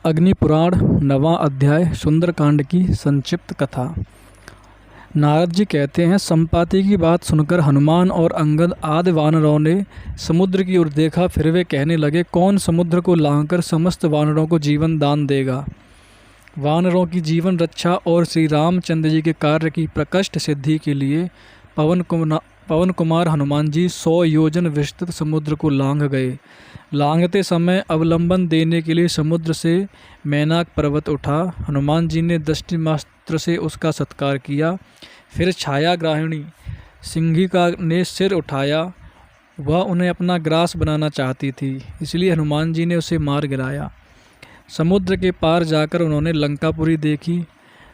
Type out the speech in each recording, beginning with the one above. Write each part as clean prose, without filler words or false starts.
अग्नि पुराण 9वां अध्याय सुंदरकांड की संक्षिप्त कथा। नारद जी कहते हैं, संपाति की बात सुनकर हनुमान और अंगद आदि वानरों ने समुद्र की ओर देखा। फिर वे कहने लगे, कौन समुद्र को लांघकर समस्त वानरों को जीवन दान देगा। वानरों की जीवन रक्षा और श्री रामचंद्र जी के कार्य की प्रकृष्ट सिद्धि के लिए पवन कुमार हनुमान जी 100 योजन विस्तृत समुद्र को लांघ गए। लांघते समय अवलंबन देने के लिए समुद्र से मैनाक पर्वत उठा। हनुमान जी ने दृष्टि मात्र से उसका सत्कार किया। फिर छायाग्राहिणी सिंहिका ने सिर उठाया। वह उन्हें अपना ग्रास बनाना चाहती थी, इसलिए हनुमान जी ने उसे मार गिराया। समुद्र के पार जाकर उन्होंने लंकापुरी देखी,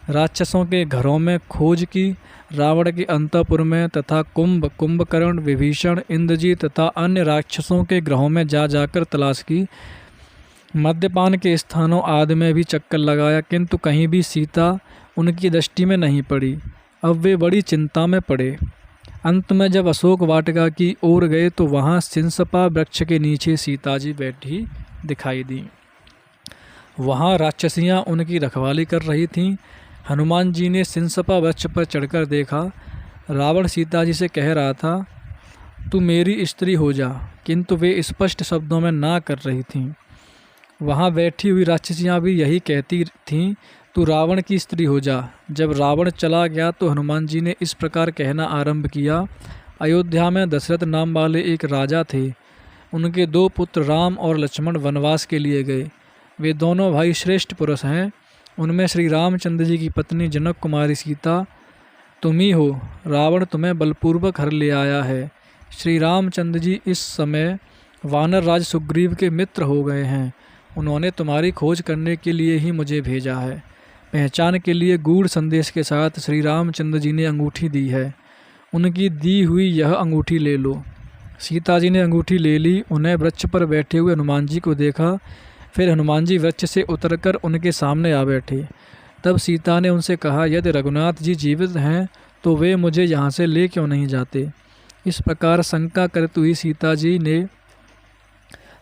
राक्षसों के घरों में खोज की, रावण के अंतःपुर में तथा कुंभकर्ण, विभीषण, इंद्रजीत तथा अन्य राक्षसों के ग्रहों में जाकर तलाश की। मद्यपान के स्थानों आदि में भी चक्कर लगाया, किंतु कहीं भी सीता उनकी दृष्टि में नहीं पड़ी। अब वे बड़ी चिंता में पड़े। अंत में जब अशोक वाटिका की ओर गए तो वहाँ सिंसपा वृक्ष के नीचे सीता जी बैठी दिखाई दी। वहाँ राक्षसियाँ उनकी रखवाली कर रही थीं। हनुमान जी ने सिंसपा वृक्ष पर चढ़कर देखा। रावण सीता जी से कह रहा था, तू मेरी स्त्री हो जा, किंतु वे स्पष्ट शब्दों में ना कर रही थीं। वहाँ बैठी हुई राक्षसियाँ भी यही कहती थीं, तू रावण की स्त्री हो जा। जब रावण चला गया तो हनुमान जी ने इस प्रकार कहना आरंभ किया। अयोध्या में दशरथ नाम वाले एक राजा थे। उनके 2 पुत्र राम और लक्ष्मण वनवास के लिए गए। वे दोनों भाई श्रेष्ठ पुरुष हैं। उनमें श्री रामचंद्र जी की पत्नी जनक कुमारी सीता तुम ही हो। रावण तुम्हें बलपूर्वक हर ले आया है। श्री रामचंद्र जी इस समय वानर राज सुग्रीव के मित्र हो गए हैं। उन्होंने तुम्हारी खोज करने के लिए ही मुझे भेजा है। पहचान के लिए गूढ़ संदेश के साथ श्री रामचंद्र जी ने अंगूठी दी है। उनकी दी हुई यह अंगूठी ले लो। सीता जी ने अंगूठी ले ली। उन्हें वृक्ष पर बैठे हुए हनुमान जी को देखा। फिर हनुमान जी वृक्ष से उतरकर उनके सामने आ बैठे। तब सीता ने उनसे कहा, यदि रघुनाथ जी जीवित हैं तो वे मुझे यहाँ से ले क्यों नहीं जाते। इस प्रकार शंका करती हुई सीता जी ने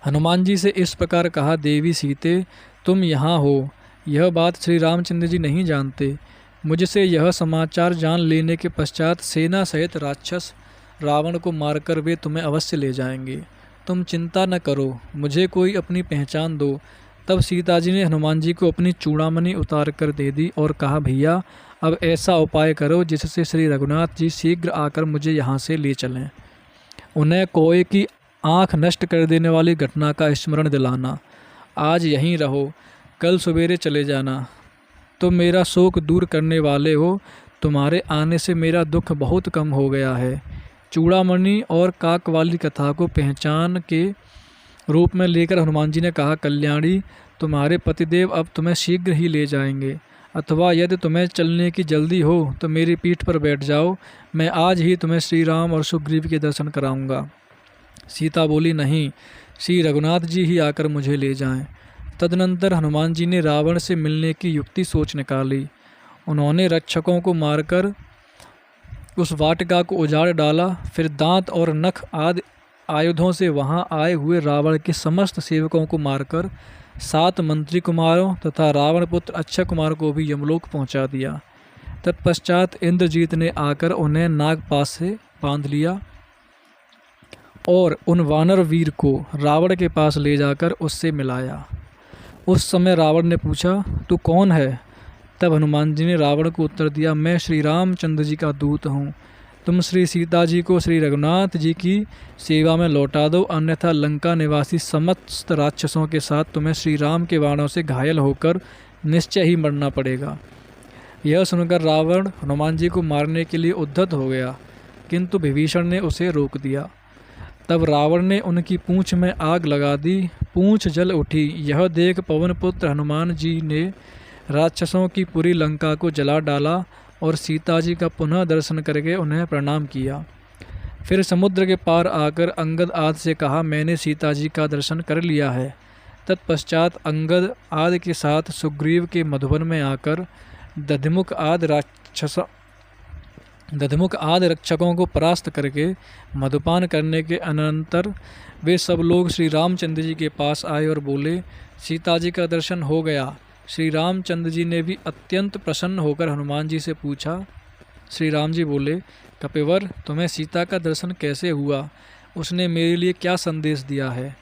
हनुमान जी से इस प्रकार कहा, देवी सीते, तुम यहाँ हो यह बात श्री रामचंद्र जी नहीं जानते। मुझसे यह समाचार जान लेने के पश्चात सेना सहित राक्षस रावण को मारकर वे तुम्हें अवश्य ले जाएंगे। तुम चिंता न करो, मुझे कोई अपनी पहचान दो। तब सीता जी ने हनुमान जी को अपनी चूड़ामणि उतार कर दे दी और कहा, भैया अब ऐसा उपाय करो जिससे श्री रघुनाथ जी शीघ्र आकर मुझे यहाँ से ले चलें। उन्हें कोई की आँख नष्ट कर देने वाली घटना का स्मरण दिलाना। आज यहीं रहो, कल सवेरे चले जाना। तुम मेरा शोक दूर करने वाले हो। तुम्हारे आने से मेरा दुख बहुत कम हो गया है। चूड़ामणि और काक वाली कथा को पहचान के रूप में लेकर हनुमान जी ने कहा, कल्याणी, तुम्हारे पतिदेव अब तुम्हें शीघ्र ही ले जाएंगे। अथवा यदि तुम्हें चलने की जल्दी हो तो मेरी पीठ पर बैठ जाओ। मैं आज ही तुम्हें श्री राम और सुग्रीव के दर्शन कराऊंगा। सीता बोली, नहीं, श्री रघुनाथ जी ही आकर मुझे ले जाएं। तदनंतर हनुमान जी ने रावण से मिलने की युक्ति सोच निकाली। उन्होंने रक्षकों को मारकर उस वाटिका को उजाड़ डाला। फिर दांत और नख आदि आयुधों से वहां आए हुए रावण के समस्त सेवकों को मारकर 7 मंत्री कुमारों तथा रावण पुत्र अक्षय कुमार को भी यमलोक पहुंचा दिया। तत्पश्चात इंद्रजीत ने आकर उन्हें नागपाश से बांध लिया और उन वानर वीर को रावण के पास ले जाकर उससे मिलाया। उस समय रावण ने पूछा, तू कौन है। तब हनुमान जी ने रावण को उत्तर दिया, मैं श्री रामचंद्र जी का दूत हूँ। तुम श्री सीता जी को श्री रघुनाथ जी की सेवा में लौटा दो, अन्यथा लंका निवासी समस्त राक्षसों के साथ तुम्हें श्री राम के बाणों से घायल होकर निश्चय ही मरना पड़ेगा। यह सुनकर रावण हनुमान जी को मारने के लिए उद्यत हो गया, किंतु विभीषण ने उसे रोक दिया। तब रावण ने उनकी पूँछ में आग लगा दी। पूँछ जल उठी। यह देख पवन पुत्र हनुमान जी ने राक्षसों की पूरी लंका को जला डाला और सीता जी का पुनः दर्शन करके उन्हें प्रणाम किया। फिर समुद्र के पार आकर अंगद आदि से कहा, मैंने सीता जी का दर्शन कर लिया है। तत्पश्चात अंगद आदि के साथ सुग्रीव के मधुवन में आकर दधिमुख आदि दधिमुख आदि रक्षकों को परास्त करके मधुपान करने के अनंतर वे सब लोग श्री रामचंद्र जी के पास आए और बोले, सीता जी का दर्शन हो गया। श्री रामचंद्र जी ने भी अत्यंत प्रसन्न होकर हनुमान जी से पूछा। श्री राम जी बोले, कपिवर, तुम्हें सीता का दर्शन कैसे हुआ? उसने मेरे लिए क्या संदेश दिया है?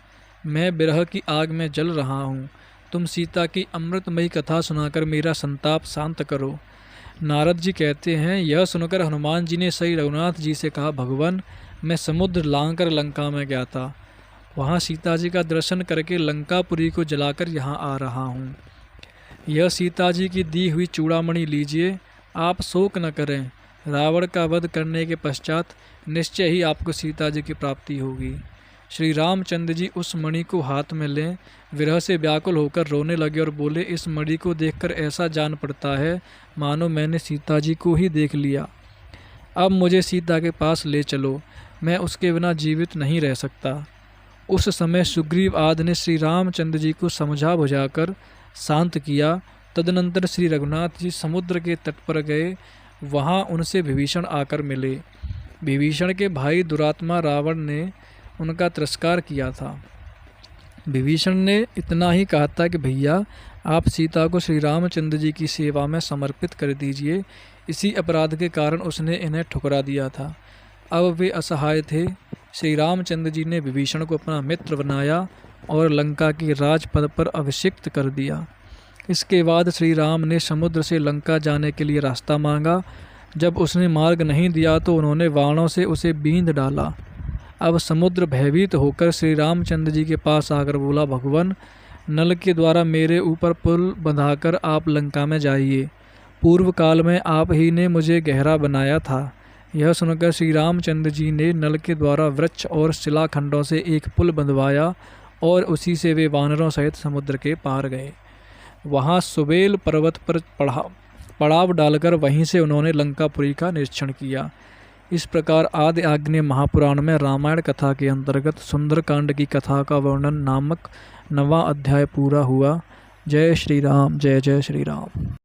मैं विरह की आग में जल रहा हूँ। तुम सीता की अमृतमयी कथा सुनाकर मेरा संताप शांत करो। नारद जी कहते हैं, यह सुनकर हनुमान जी ने श्री रघुनाथ जी से कहा, भगवान, मैं समुद्र लांघकर लंका में गया था। वहाँ सीता जी का दर्शन करके लंकापुरी को जलाकर यहाँ आ रहा हूँ। यह सीता जी की दी हुई चूड़ामणि लीजिए, आप शोक न करें। रावण का वध करने के पश्चात निश्चय ही आपको सीता जी की प्राप्ति होगी। श्री रामचंद्र जी उस मणि को हाथ में लें, विरह से व्याकुल होकर रोने लगे और बोले, इस मणि को देखकर ऐसा जान पड़ता है मानो मैंने सीता जी को ही देख लिया। अब मुझे सीता के पास ले चलो, मैं उसके बिना जीवित नहीं रह सकता। उस समय सुग्रीव आदि ने श्री रामचंद्र जी को समझा बुझाकर शांत किया। तदनंतर श्री रघुनाथ जी समुद्र के तट पर गए। वहाँ उनसे विभीषण आकर मिले। विभीषण के भाई दुरात्मा रावण ने उनका तिरस्कार किया था। विभीषण ने इतना ही कहा था कि भैया, आप सीता को श्री रामचंद्र जी की सेवा में समर्पित कर दीजिए। इसी अपराध के कारण उसने इन्हें ठुकरा दिया था। अब वे असहाय थे। श्री रामचंद्र जी ने विभीषण को अपना मित्र बनाया और लंका के राजपद पर अभिषिक्त कर दिया। इसके बाद श्री राम ने समुद्र से लंका जाने के लिए रास्ता मांगा। जब उसने मार्ग नहीं दिया तो उन्होंने बाणों से उसे बींध डाला। अब समुद्र भयभीत होकर श्री रामचंद्र जी के पास आकर बोला, भगवान, नल के द्वारा मेरे ऊपर पुल बंधाकर आप लंका में जाइए। पूर्व काल में आप ही ने मुझे गहरा बनाया था। यह सुनकर श्री रामचंद्र जी ने नल के द्वारा वृक्ष और शिलाखंडों से एक पुल बंधवाया और उसी से वे वानरों सहित समुद्र के पार गए। वहाँ सुबेल पर्वत पर पड़ाव डालकर वहीं से उन्होंने लंकापुरी का निरीक्षण किया। इस प्रकार आदि आग्नेय महापुराण में रामायण कथा के अंतर्गत सुंदरकांड की कथा का वर्णन नामक 9वां अध्याय पूरा हुआ। जय श्री राम, जय जय श्री राम।